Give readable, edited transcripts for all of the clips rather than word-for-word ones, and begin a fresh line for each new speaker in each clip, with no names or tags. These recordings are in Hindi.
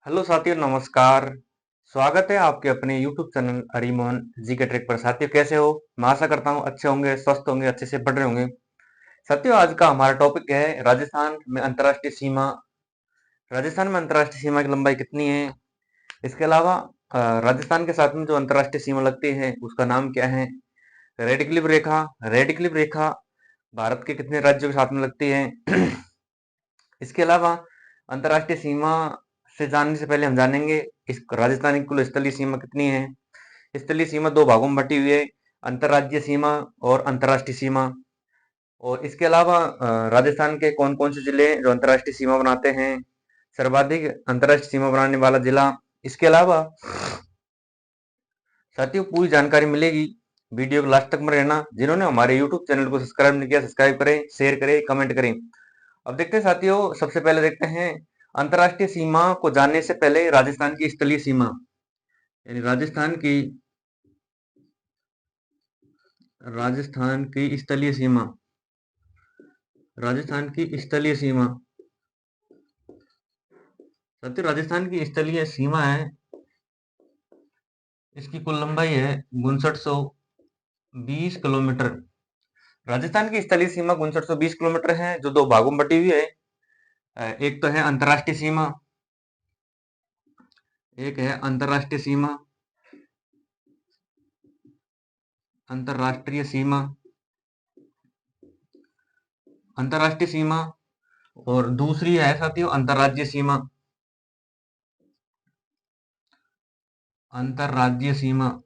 हेलो साथियों, नमस्कार। स्वागत है आपके अपने YouTube चैनल अरिमोहन जी के ट्रिक पर। साथियों, कैसे हो? मैं आशा करता हूँ अच्छे होंगे, स्वस्थ होंगे, अच्छे से पढ़ रहे होंगे। साथियों, आज का हमारा टॉपिक है राजस्थान में अंतर्राष्ट्रीय सीमा। राजस्थान में अंतर्राष्ट्रीय सीमा की लंबाई कितनी है? इसके अलावा राजस्थान के साथ में जो अंतर्राष्ट्रीय सीमा लगती है उसका नाम क्या है? रेड क्लिफ रेखा। रेड क्लिफ रेखा भारत के कितने राज्यों के साथ में लगती है? इसके अलावा अंतर्राष्ट्रीय सीमा से जानने से पहले हम जानेंगे इस राजस्थान की कुल स्थलीय सीमा कितनी है। स्थलीय सीमा दो भागों में बटी हुई है, अंतर्राज्यीय सीमा और अंतर्राष्ट्रीय सीमा। और इसके अलावा राजस्थान के कौन कौन से जिले जो अंतर्राष्ट्रीय सीमा बनाते हैं, सर्वाधिक अंतर्राष्ट्रीय सीमा बनाने वाला जिला। इसके अलावा साथियों, पूरी जानकारी मिलेगी, वीडियो को लास्ट तक में रहना। जिन्होंने हमारे यूट्यूब चैनल को सब्सक्राइब नहीं किया, सब्सक्राइब करें, शेयर करें, कमेंट करें। अब देखते हैं साथियों, सबसे पहले देखते हैं अंतर्राष्ट्रीय सीमा को जानने से पहले राजस्थान की स्थलीय सीमा, यानी राजस्थान की स्थलीय सीमा। राजस्थान की स्थलीय सीमा साथियों, राजस्थान की स्थलीय सीमा है, इसकी कुल लंबाई है 5920 किलोमीटर। राजस्थान की स्थलीय सीमा 5920 किलोमीटर है, जो दो भागों में बटी हुई है। एक तो है अंतर्राष्ट्रीय सीमा, एक है अंतर्राष्ट्रीय सीमा। अंतर्राष्ट्रीय सीमा, अंतर्राष्ट्रीय सीमा। और दूसरी है साथियों अंतर्राज्यीय सीमा। अंतर्राज्यीय सीमा,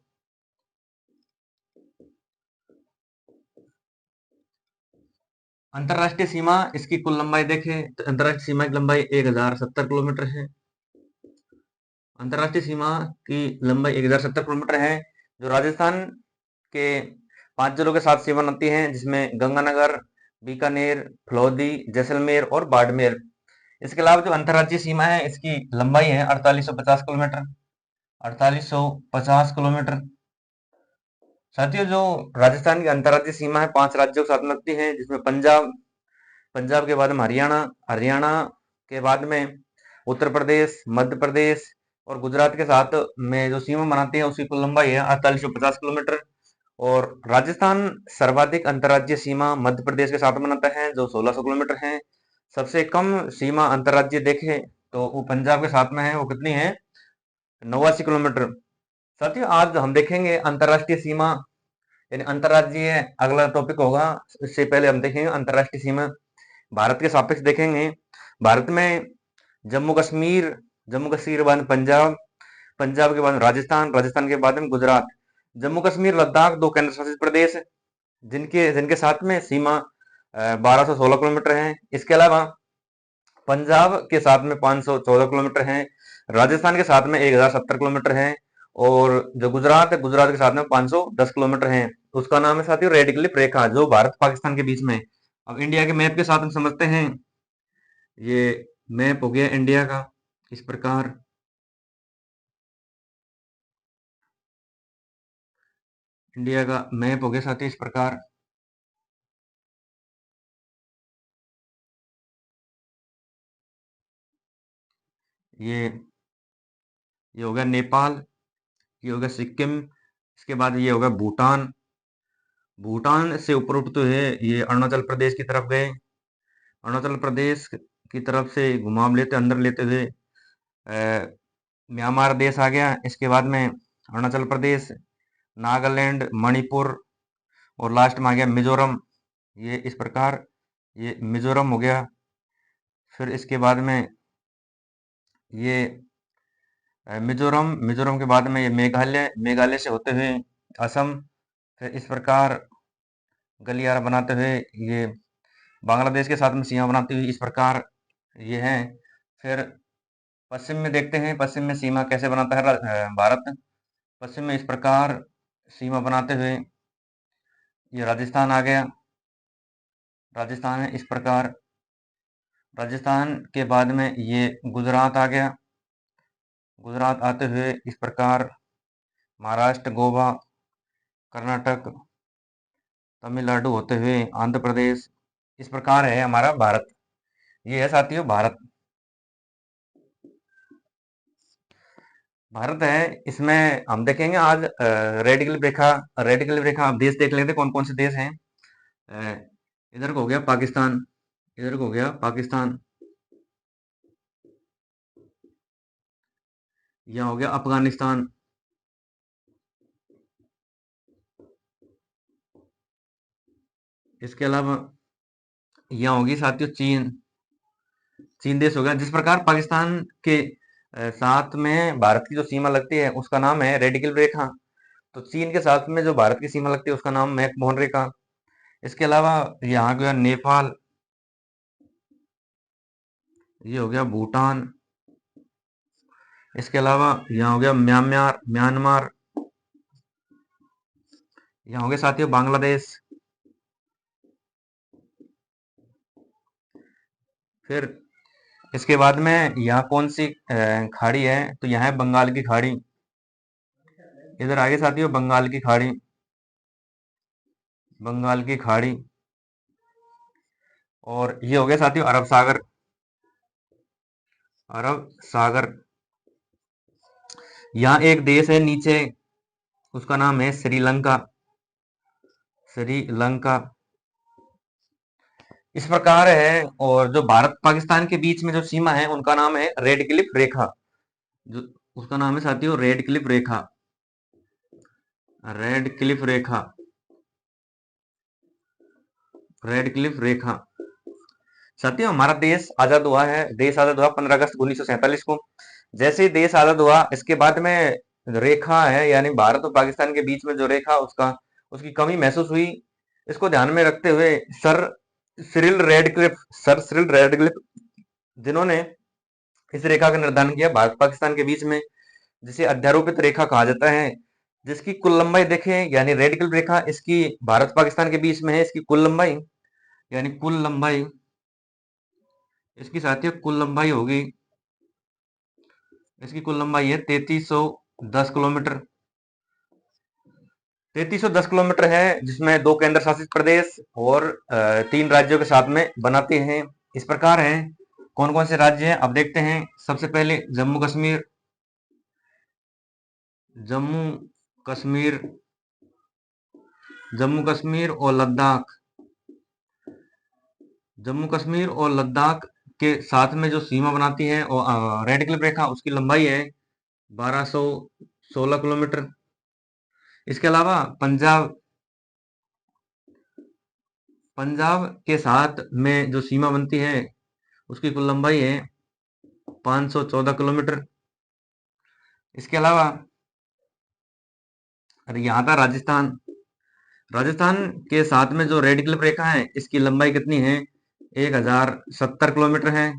अंतर्राष्ट्रीय सीमा, इसकी कुल लंबाई देखें तो अंतर्राष्ट्रीय सीमा की लंबाई 1070 किलोमीटर है। अंतर्राष्ट्रीय सीमा की लंबाई 1070 किलोमीटर है, जो राजस्थान के 5 जिलों के साथ सीमा बनती है, जिसमें गंगानगर, बीकानेर, फलौदी, जैसलमेर और बाड़मेर। इसके अलावा जो अंतर्राज्यीय सीमा है, इसकी लंबाई है 4850 किलोमीटर। 4850 किलोमीटर। साथियों, जो राजस्थान की अंतर्राज्यीय सीमा है 5 राज्यों के साथ लगती है, जिसमें पंजाब, पंजाब के बाद में हरियाणा, हरियाणा के बाद में उत्तर प्रदेश, मध्य प्रदेश और गुजरात के साथ में जो सीमा बनाती है उसकी कुल लंबाई है 4850 किलोमीटर। और राजस्थान सर्वाधिक अंतर्राज्यीय सीमा मध्य प्रदेश के साथ बनाता है, जो 1600 किलोमीटर है। सबसे कम सीमा अंतर्राज्यीय देखें तो वो पंजाब के साथ में है, वो कितनी है? 89 किलोमीटर। साथियों, आज हम देखेंगे अंतर्राष्ट्रीय सीमा, यानी अंतर्राज्यीय अगला टॉपिक होगा। इससे पहले हम देखेंगे अंतर्राष्ट्रीय सीमा, भारत के सापेक्ष देखेंगे। भारत में जम्मू कश्मीर, जम्मू कश्मीर के बाद में पंजाब, पंजाब के बाद में राजस्थान, राजस्थान के बाद में गुजरात। जम्मू कश्मीर, लद्दाख दो केंद्र शासित प्रदेश जिनके जिनके साथ में सीमा 1216 किलोमीटर है। इसके अलावा पंजाब के साथ में 514 किलोमीटर है, राजस्थान के साथ में 1070 किलोमीटर है, और जो गुजरात है, गुजरात के साथ में 510 किलोमीटर है। उसका नाम है साथियों रेड क्लिफ रेखा, जो भारत पाकिस्तान के बीच में। अब इंडिया के मैप के साथ हम समझते हैं। ये मैप हो गया इंडिया का इस प्रकार। इंडिया का मैप हो गया साथियों इस प्रकार। ये ये हो गया नेपाल, ये हो गया सिक्किम, इसके बाद ये हो गया भूटान। भूटान से ऊपर उठते हुए ये अरुणाचल प्रदेश की तरफ गए। अरुणाचल प्रदेश की तरफ से घुमाव लेते अंदर लेते हुए म्यांमार देश आ गया। इसके बाद में अरुणाचल प्रदेश, नागालैंड, मणिपुर और लास्ट में आ गया मिजोरम। ये इस प्रकार ये मिजोरम हो गया। फिर इसके बाद में ये मिजोरम, मिजोरम के बाद में ये मेघालय, मेघालय से होते हुए असम। फिर इस प्रकार गलियारा बनाते हुए ये बांग्लादेश के साथ में सीमा बनाती हुई इस प्रकार ये है। फिर पश्चिम में देखते हैं, पश्चिम में सीमा कैसे बनाता है भारत। पश्चिम में इस प्रकार सीमा बनाते हुए ये राजस्थान आ गया। राजस्थान है इस प्रकार। राजस्थान के बाद में ये गुजरात आ गया। गुजरात आते हुए इस प्रकार महाराष्ट्र, गोवा, कर्नाटक, तमिलनाडु होते हुए आंध्र प्रदेश। इस प्रकार है हमारा भारत। ये है साथियों भारत। भारत है, इसमें हम देखेंगे आज रेड क्लिफ रेखा। रेड क्लिफ रेखा आप देश देख लेते हैं कौन कौन से देश हैं। अ, इधर को हो गया पाकिस्तान, इधर को हो गया पाकिस्तान, यहाँ हो गया अफगानिस्तान, इसके अलावा यहाँ होगी साथियों चीन। चीन देश हो गया। जिस प्रकार पाकिस्तान के साथ में भारत की जो सीमा लगती है उसका नाम है रेड क्लिफ रेखा, तो चीन के साथ में जो भारत की सीमा लगती है उसका नाम मैकमोहन रेखा। इसके अलावा यहाँ गया नेपाल, ये हो गया भूटान, इसके अलावा यहाँ हो गया म्यांमार म्यांमार, यहाँ हो गया साथियों बांग्लादेश। फिर इसके बाद में यहाँ कौन सी खाड़ी है, तो यहाँ है बंगाल की खाड़ी। इधर आगे साथियों बंगाल की खाड़ी, बंगाल की खाड़ी, और ये हो गया साथियों अरब सागर, अरब सागर। यहाँ एक देश है नीचे, उसका नाम है श्रीलंका, श्रीलंका। इस प्रकार है। और जो भारत पाकिस्तान के बीच में जो सीमा है उनका नाम है रेड क्लिफ रेखा, जो उसका नाम है साथियों रेड क्लिफ रेखा, रेड क्लिफ रेखा, रेड क्लिफ रेखा। साथियों हमारा देश आजाद हुआ है, देश आजाद हुआ 15 अगस्त 1947 को। जैसे ही देश आजाद हुआ इसके बाद में रेखा है यानी भारत और पाकिस्तान के बीच में जो रेखा उसका उसकी कमी महसूस हुई। इसको ध्यान में रखते हुए Sir Cyril Radcliffe, Sir Cyril Radcliffe, जिन्होंने इस रेखा का निर्धारण किया भारत पाकिस्तान के बीच में, जिसे अध्यारोपित रेखा कहा जाता है, जिसकी कुल लंबाई देखें यानी रेड क्लिफ रेखा इसकी भारत पाकिस्तान के बीच में है। इसकी कुल लंबाई यानी कुल लंबाई इसकी साथियों कुल लंबाई होगी, इसकी कुल लंबाई है 3310 किलोमीटर। 3310 किलोमीटर है, जिसमें 2 केंद्र शासित प्रदेश और 3 राज्यों के साथ में बनाते हैं। इस प्रकार है कौन कौन से राज्य हैं अब देखते हैं। सबसे पहले जम्मू कश्मीर, जम्मू कश्मीर, जम्मू कश्मीर और लद्दाख, जम्मू कश्मीर और लद्दाख के साथ में जो सीमा बनाती है और रेड क्लिफ रेखा उसकी लंबाई है 1216 किलोमीटर। इसके अलावा पंजाब, पंजाब के साथ में जो सीमा बनती है उसकी कुल लंबाई है 514 किलोमीटर। इसके अलावा यहाँ था राजस्थान, राजस्थान के साथ में जो रेड क्लिफ रेखा है इसकी लंबाई कितनी है 1070 किलोमीटर है।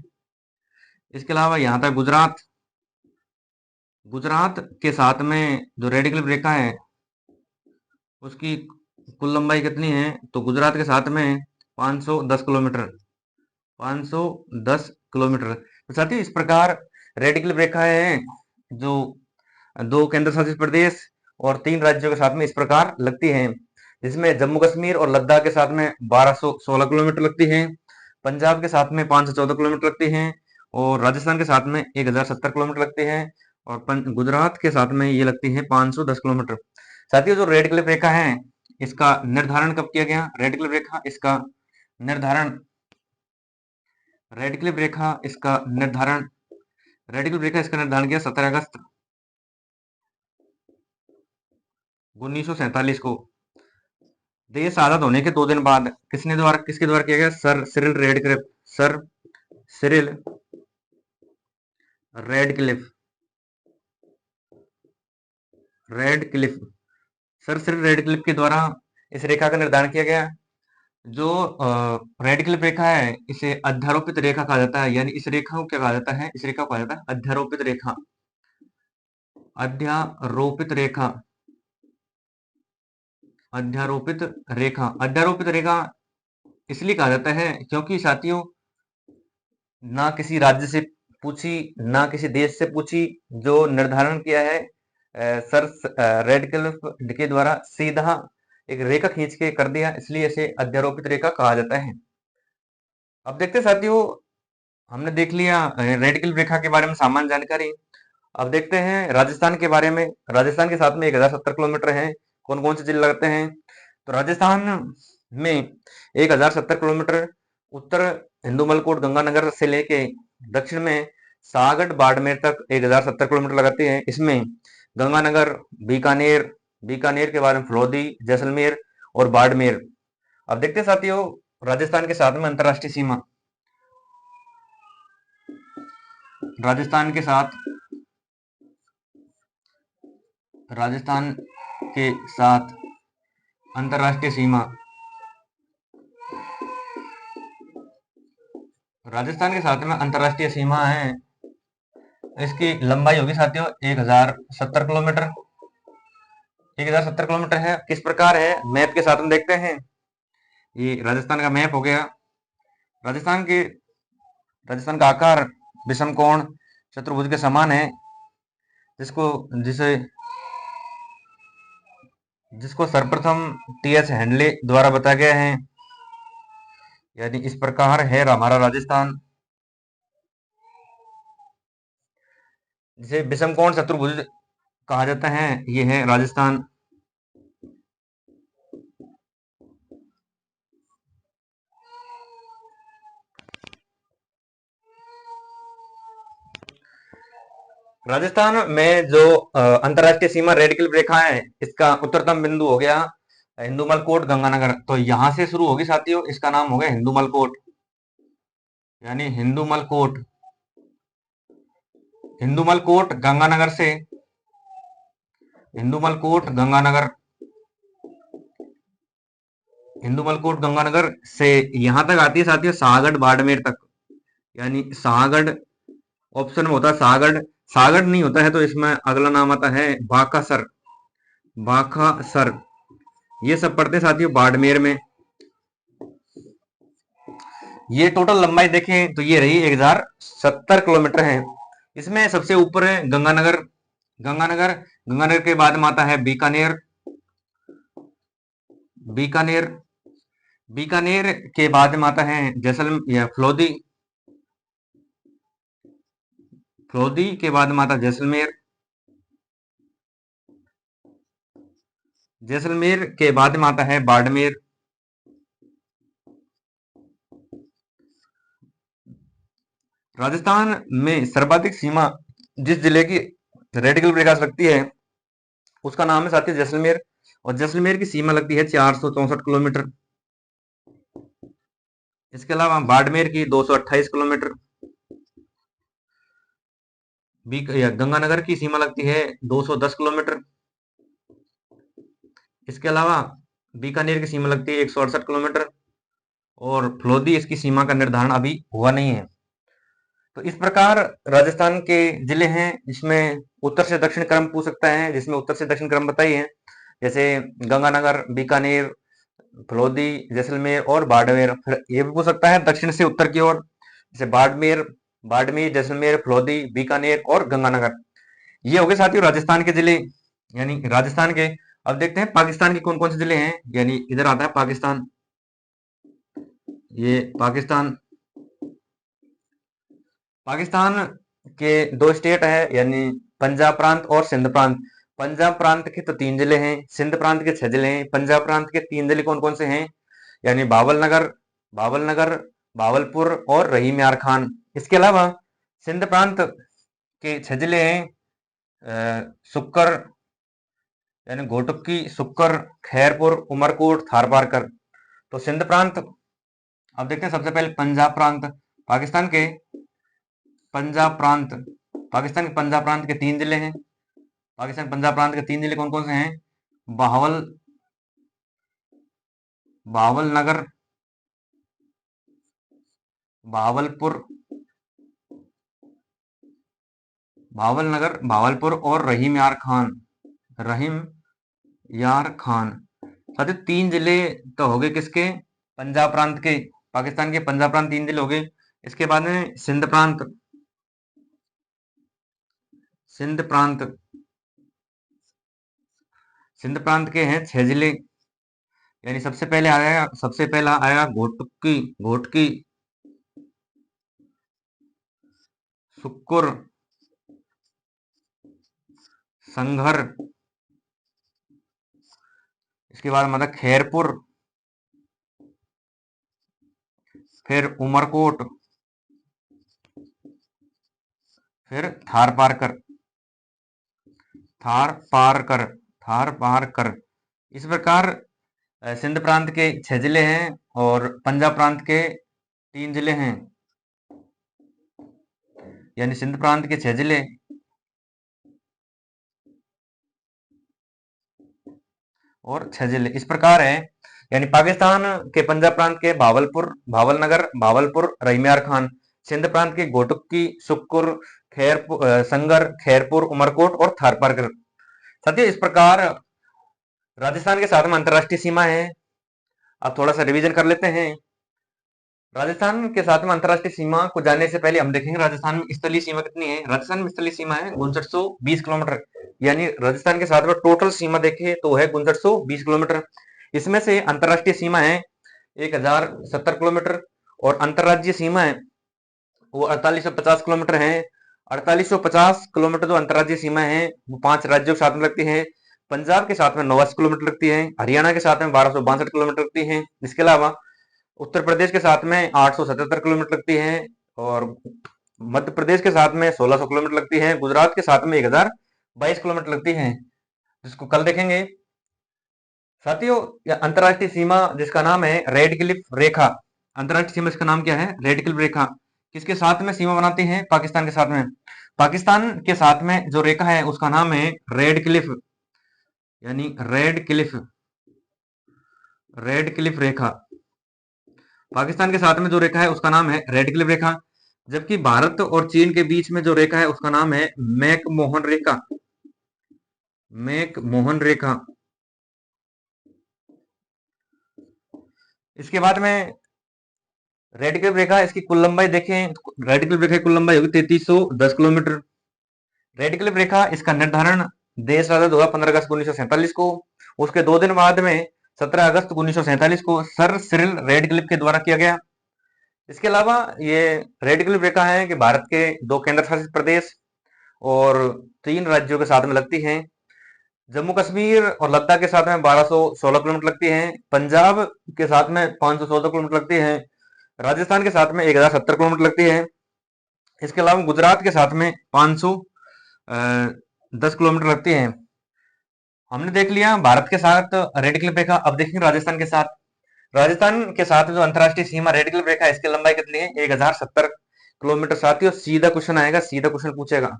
इसके अलावा यहाँ था गुजरात, गुजरात के साथ में जो रेड क्लिफ रेखा है उसकी कुल लंबाई कितनी है, तो गुजरात के साथ में 510 किलोमीटर, 510 किलोमीटर। तो साथियों इस प्रकार रेड क्लिफ रेखाएं हैं जो 2 केंद्र शासित प्रदेश और 3 राज्यों के साथ में इस प्रकार लगती हैं, जिसमें जम्मू कश्मीर और लद्दाख के साथ में 1216 किलोमीटर लगती है, पंजाब के साथ में 514 किलोमीटर लगती हैं, और राजस्थान के साथ में 1070 किलोमीटर लगते हैं, और गुजरात के साथ में ये लगती है 510 किलोमीटर। साथियों जो रेड क्लिफ रेखा है इसका निर्धारण कब किया गया, रेड क्लिफ रेखा इसका निर्धारण, रेड क्लिफ रेखा इसका निर्धारण, रेड क्लिफ रेखा इसका निर्धारण किया 17 अगस्त 1947 को। देश आजाद होने के 2 दिन बाद किसके द्वारा किया गया, Sir Cyril Radcliffe, Sir Cyril Radcliffe, Radcliffe, Sir Cyril Radcliffe के द्वारा इस रेखा का निर्धारण किया गया। जो रेडक्लिफ रेखा है इसे अध्यारोपित रेखा कहा जाता है, यानी इस रेखा को क्या कहा जाता है, इस रेखा को कहा जाता है अध्यारोपित रेखा, अध्यारोपित रेखा, अध्यारोपित रेखा। अध्यारोपित रेखा इसलिए कहा जाता है क्योंकि साथियों ना किसी राज्य से पूछी ना किसी देश से पूछी, जो निर्धारण किया है सर रेडक्लिफ के द्वारा सीधा एक रेखा खींच के कर दिया, इसलिए इसे अध्यारोपित रेखा कहा जाता है। अब देखते हैं साथियों, हमने देख लिया रेड क्लिफ रेखा के बारे में सामान्य जानकारी। अब देखते हैं राजस्थान के बारे में। राजस्थान के साथ में 1070 किलोमीटर है। कौन कौन से जिले लगते हैं? तो राजस्थान में 1070 किलोमीटर उत्तर हिंदुमलकोट गंगानगर से लेके दक्षिण में सागड बाड़मेर तक 1070 किलोमीटर लगाते हैं। इसमें गंगानगर, बीकानेर, बीकानेर के बाद में फलौदी, जैसलमेर और बाड़मेर। अब देखते हैं साथियों राजस्थान के साथ में अंतर्राष्ट्रीय सीमा। राजस्थान के साथ राजस्थान के साथ अंतर्राष्ट्रीय सीमा। राजस्थान के साथ में अंतर्राष्ट्रीय सीमा है। इसकी लंबाई होगी साथियों 1070 किलोमीटर। 1070 किलोमीटर है। किस प्रकार है मैप के साथ में देखते हैं। ये राजस्थान का मैप हो गया। राजस्थान का आकार विषम कोण चतुर्भुज के समान है, जिसको जिसे जिसको सर्वप्रथम टी.एस. हैंडले द्वारा बताया गया है। यानी इस प्रकार है हमारा राजस्थान, जिसे विषम कोण चतुर्भुज कहा जाता है। ये है राजस्थान। राजस्थान में जो अंतर्राष्ट्रीय सीमा रेड क्लिफ रेखा है, इसका उत्तरतम बिंदु हो गया हिंदुमल कोट गंगानगर। तो यहां से शुरू होगी साथियों, इसका नाम हो गया हिंदुमल कोट, यानी हिंदुमल कोट। हिंदुमल कोट गंगानगर से हिंदुमल कोट गंगानगर हिंदुमल कोट गंगानगर से यहां तक आती है साथियों सागड बाड़मेर तक। यानी सागड ऑप्शन में होता है, सागड सागड नहीं होता है तो इसमें अगला नाम आता है बाकासर। बाकासर ये सब पड़ते हैं साथियों बाड़मेर में। ये टोटल लंबाई देखें तो ये रही 1070 किलोमीटर है। इसमें सबसे ऊपर है गंगानगर। गंगानगर गंगानगर के बाद में आता है बीकानेर। बीकानेर बीकानेर के बाद में आता है जैसलमेर या फलौदी। फलौदी के बाद में आता है जैसलमेर। जैसलमेर के बाद में आता है बाड़मेर। राजस्थान में सर्वाधिक सीमा जिस जिले की रेडिकल रेखा लगती है उसका नाम है साथियों जैसलमेर। और जैसलमेर की सीमा लगती है 464 किलोमीटर। इसके अलावा बाड़मेर की 228 किलोमीटर। गंगानगर की सीमा लगती है 210 किलोमीटर। इसके अलावा बीकानेर की सीमा लगती है 168 किलोमीटर। और फलौदी इसकी सीमा का निर्धारण अभी हुआ नहीं है। तो इस प्रकार राजस्थान के जिले हैं, जिसमें उत्तर से दक्षिण क्रम पूछ सकता है, जिसमें उत्तर से दक्षिण क्रम बताइए। जैसे गंगानगर, बीकानेर, फलौदी, जैसलमेर और बाड़मेर। फिर ये भी पूछ सकता है दक्षिण से उत्तर की ओर, जैसे बाड़मेर, बाड़मेर, जैसलमेर, फलौदी, बीकानेर और गंगानगर। ये हो गए साथियों राजस्थान के जिले, यानी राजस्थान के। अब देखते हैं पाकिस्तान के कौन कौन से जिले हैं। यानी इधर आता है पाकिस्तान। ये पाकिस्तान पाकिस्तान के दो स्टेट है, यानी पंजाब प्रांत और सिंध प्रांत। पंजाब प्रांत के तो 3 जिले हैं, सिंध प्रांत के 6 जिले हैं। पंजाब प्रांत के 3 जिले कौन कौन से हैं? यानी बावलनगर, बावलपुर और रहीम यार खान। इसके अलावा सिंध प्रांत के 6 जिले हैं, सुक्कर यानी घोटुक्की, सुक्कर, खैरपुर, उमरकोट, थारपारकर। तो सिंध प्रांत। अब देखते हैं सबसे पहले पंजाब प्रांत। पाकिस्तान के पंजाब प्रांत पाकिस्तान के पंजाब प्रांत के 3 जिले हैं। पाकिस्तान पंजाब प्रांत के 3 जिले कौन कौन से हैं? बहावल बहावल नगर, बहावलपुर, भावल नगर, भावलपुर और रहीम यार खान। साथ ही 3 जिले तो हो गए किसके? पंजाब प्रांत के। पाकिस्तान के पंजाब प्रांत 3 जिले हो गए। इसके बाद में सिंध प्रांत सिंध प्रांत के हैं 6 जिले। यानी सबसे पहला आया घोटकी, सुक्कुर, संघर, इसके बाद मतलब खैरपुर, फिर उमरकोट, फिर थारपारकर, थार पार कर, थार पार कर। इस प्रकार सिंध प्रांत के 6 जिले हैं और पंजाब प्रांत के 3 जिले हैं, यानी सिंध प्रांत के 6 जिले और 6 जिले इस प्रकार है। यानी पाकिस्तान के पंजाब प्रांत के भावलपुर, भावलनगर, भावलपुर, रहीमयार खान, सिंध प्रांत के घोटुक्की, सुक्कुर, संगर, खैरपुर, उमरकोट और थारपारकर। साथियों, इस प्रकार राजस्थान के साथ में अंतरराष्ट्रीय सीमा है। अब थोड़ा सा रिवीजन कर लेते हैं। राजस्थान के साथ में अंतरराष्ट्रीय सीमा को जानने से पहले हम देखेंगे राजस्थान में स्थलीय सीमा कितनी है। राजस्थान में स्थलीय सीमा है 5920 किलोमीटर, यानी राजस्थान के साथ में टोटल सीमा देखें तो है 5920 किलोमीटर। इसमें से अंतरराष्ट्रीय सीमा है 1070 किलोमीटर और अंतरराज्यीय सीमा है वो 4850 किलोमीटर है। 4850 किलोमीटर जो अंतरराज्यीय सीमा है वो 5 राज्यों के साथ में लगती है। पंजाब के साथ में 89 किलोमीटर लगती है, हरियाणा के साथ में 1262 किलोमीटर लगती है। इसके अलावा उत्तर प्रदेश के साथ में 877 किलोमीटर लगती है और मध्य प्रदेश के साथ में 1600 किलोमीटर लगती है। गुजरात के साथ में 1022 किलोमीटर लगती है, जिसको कल देखेंगे। साथियों, अंतरराष्ट्रीय सीमा जिसका नाम है रेड क्लिफ रेखा, अंतरराष्ट्रीय सीमा इसका नाम क्या है? रेड क्लिफ रेखा। किसके साथ में सीमा बनाती है? पाकिस्तान के साथ में। पाकिस्तान के साथ में जो रेखा है उसका नाम है रेड क्लिफ, यानी रेड क्लिफ रेखा। पाकिस्तान के साथ में जो रेखा है उसका नाम है रेड क्लिफ रेखा। जबकि भारत और चीन के बीच में जो रेखा है उसका नाम है मैकमोहन रेखा, मैकमोहन रेखा। इसके बाद में रेड क्लिफ रेखा, इसकी कुल लंबाई देखें, रेड क्लिफ रेखा की कुल लंबाई होगी 3310 किलोमीटर। रेड क्लिफ रेखा इसका निर्धारण देश राजा हुआ 15 अगस्त 1947 को। उसके 2 दिन बाद में 17 अगस्त 1947 को सर सिरिल रेड क्लिफ के द्वारा किया गया। इसके अलावा ये रेड क्लिफ रेखा है कि भारत के 2 केंद्र शासित प्रदेश और 3 राज्यों के साथ में लगती है। जम्मू कश्मीर और लद्दाख के साथ में 1216 किलोमीटर लगती है, पंजाब के साथ में 514 किलोमीटर लगती है, राजस्थान के साथ में 1070 किलोमीटर लगती है। इसके अलावा गुजरात के साथ में 510 किलोमीटर लगती है। हमने देख लिया भारत के साथ रेड क्लिफ रेखा। अब देखेंगे राजस्थान के साथ। राजस्थान के साथ जो अंतरराष्ट्रीय सीमा रेड क्लिफ रेखा, इसकी लंबाई कितनी है? 1070 किलोमीटर। साथियों, सीधा क्वेश्चन आएगा, सीधा क्वेश्चन पूछेगा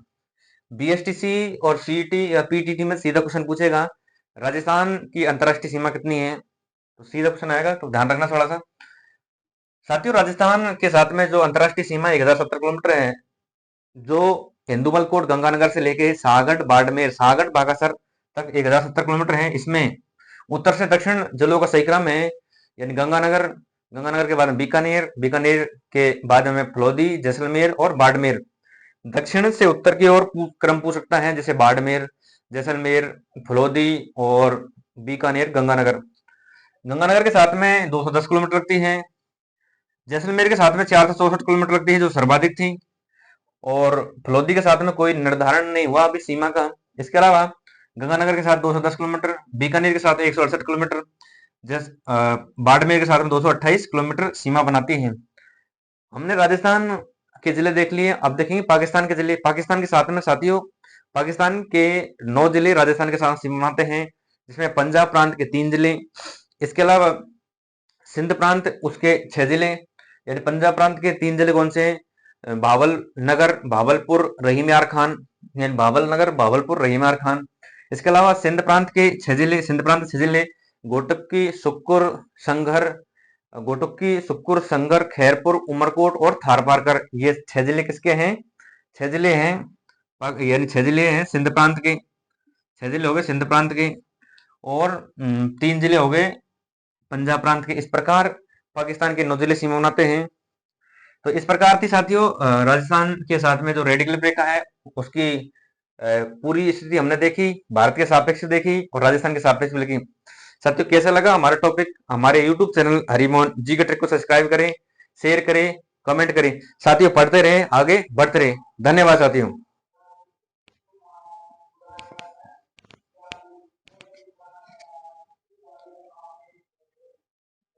बीएसटीसी और सीईटी या पीटीटी में, सीधा क्वेश्चन पूछेगा राजस्थान की अंतरराष्ट्रीय सीमा कितनी है, तो सीधा क्वेश्चन आएगा, तो ध्यान रखना थोड़ा सा। साथियों, राजस्थान के साथ में जो अंतरराष्ट्रीय सीमा 1070 किलोमीटर है, जो हिंदुमल कोट गंगानगर से लेके सागठ बाड़मेर, सागठ बागासर तक 1070 किलोमीटर है। इसमें उत्तर से दक्षिण जिलों का सही क्रम है, यानी गंगानगर, गंगानगर के बाद में बीकानेर, बीकानेर के बाद में फलोदी, जैसलमेर और बाड़मेर। दक्षिण से उत्तर की ओर क्रम पूछ सकता है, जैसे बाड़मेर, जैसलमेर, फलोदी और बीकानेर, गंगानगर। गंगानगर के साथ में 210 किलोमीटर लगती है, जैसलमेर के साथ में 464 किलोमीटर लगती है जो सर्वाधिक थी, और फलोदी के साथ में कोई निर्धारण नहीं हुआ अभी सीमा का। इसके अलावा गंगानगर के साथ 210 किलोमीटर, बीकानेर के साथ 168 किलोमीटर, बाड़मेर के साथ में 228 किलोमीटर सीमा बनाती है। हमने राजस्थान के जिले देख लिए। अब देखेंगे पाकिस्तान के जिले। पाकिस्तान के साथ में साथियों, पाकिस्तान के 9 जिले राजस्थान के साथ सीमा बनाते हैं, जिसमें पंजाब प्रांत के 3 जिले, इसके अलावा सिंध प्रांत उसके 6 जिले। यानी पंजाब प्रांत के 3 जिले कौन से हैं? भावल नगर, भावलपुर, रहीम यार खान, यानी भावल नगर, भावलपुर, रहीम यार खान। इसके अलावा सिंध प्रांत के 6 जिले, सिंध प्रांत के 6 जिले घोटकी, सुक्कुर, संघर, घोटकी, सुक्कुर, संगर, खैरपुर, उमरकोट और थारपारकर। ये 6 जिले किसके हैं? 6 जिले हैं, यानी 6 जिले हैं सिंध प्रांत के। 6 जिले हो गए सिंध प्रांत के और 3 जिले हो गए पंजाब प्रांत के। इस प्रकार पाकिस्तान के 9 जिले सीमा बनाते हैं। तो इस प्रकार थी साथियों राजस्थान के साथ में जो रेड क्लिफ रेखा है उसकी पूरी स्थिति हमने देखी, भारत के सापेक्ष देखी और राजस्थान के सापेक्ष भी देखी। साथियों, कैसा लगा हमारा टॉपिक? हमारे यूट्यूब चैनल हरिमोहन जी के ट्रिक को सब्सक्राइब करें, शेयर करें, कमेंट करें। साथियों, पढ़ते रहे, आगे बढ़ते रहे। धन्यवाद साथियों।